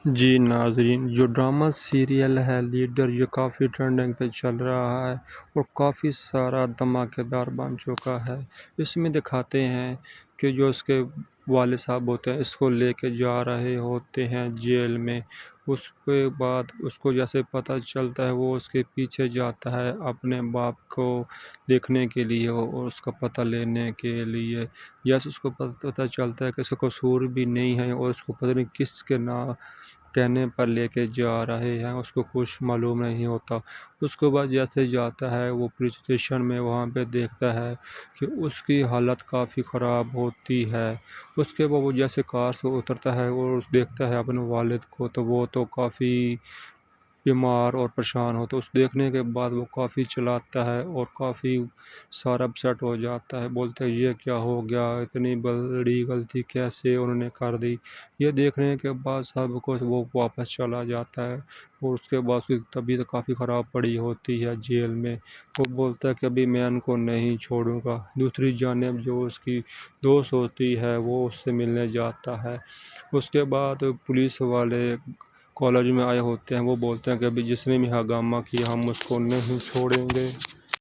جی ناظرین، جو drama serial ہے لیڈر، یہ کافی ٹرینڈنگ پہ چل رہا ہے اور کافی سارا دھماکے دار بن چکا ہے۔ اس میں دکھاتے ہیں کہ جو اس کے والد صاحب ہوتے ہیں، اس کو لے کے جا رہے ہوتے ہیں جیل میں۔ اس کے بعد اس کو جیسے پتہ چلتا ہے، وہ اس کے پیچھے جاتا ہے اپنے باپ کو دیکھنے کے لیے اور اس کا پتہ لینے کے لیے۔ جیسے اس کو پتہ چلتا ہے کہ اس کا قصور بھی نہیں ہے اور اس کو پتہ نہیں کس کے کہنے پر لے کے جا رہے ہیں، اس کو کچھ معلوم نہیں ہوتا۔ اس کے بعد جیسے جاتا ہے وہ پولیس اسٹیشن میں، وہاں پہ دیکھتا ہے کہ اس کی حالت کافی خراب ہوتی ہے۔ اس کے بعد وہ جیسے کار سے اترتا ہے اور دیکھتا ہے اپنے والد کو، تو وہ تو کافی بیمار اور پریشان ہوتا ہے۔ اس دیکھنے کے بعد وہ کافی چلاتا ہے اور کافی سارا اپسیٹ ہو جاتا ہے، بولتا ہے یہ کیا ہو گیا، اتنی بڑی غلطی کیسے انہوں نے کر دی۔ یہ دیکھنے کے بعد سب کو وہ واپس چلا جاتا ہے اور اس کے بعد اس کی طبیعت کافی خراب پڑی ہوتی ہے جیل میں۔ وہ بولتا ہے کہ ابھی میں ان کو نہیں چھوڑوں گا۔ دوسری جانب جو اس کی دوست ہوتی ہے، وہ اس سے ملنے جاتا ہے۔ اس کے بعد پولیس والے کالج میں آئے ہوتے ہیں، وہ بولتے ہیں کہ ابھی جس نے بھی ہنگامہ کیا ہم اس کو نہیں چھوڑیں گے۔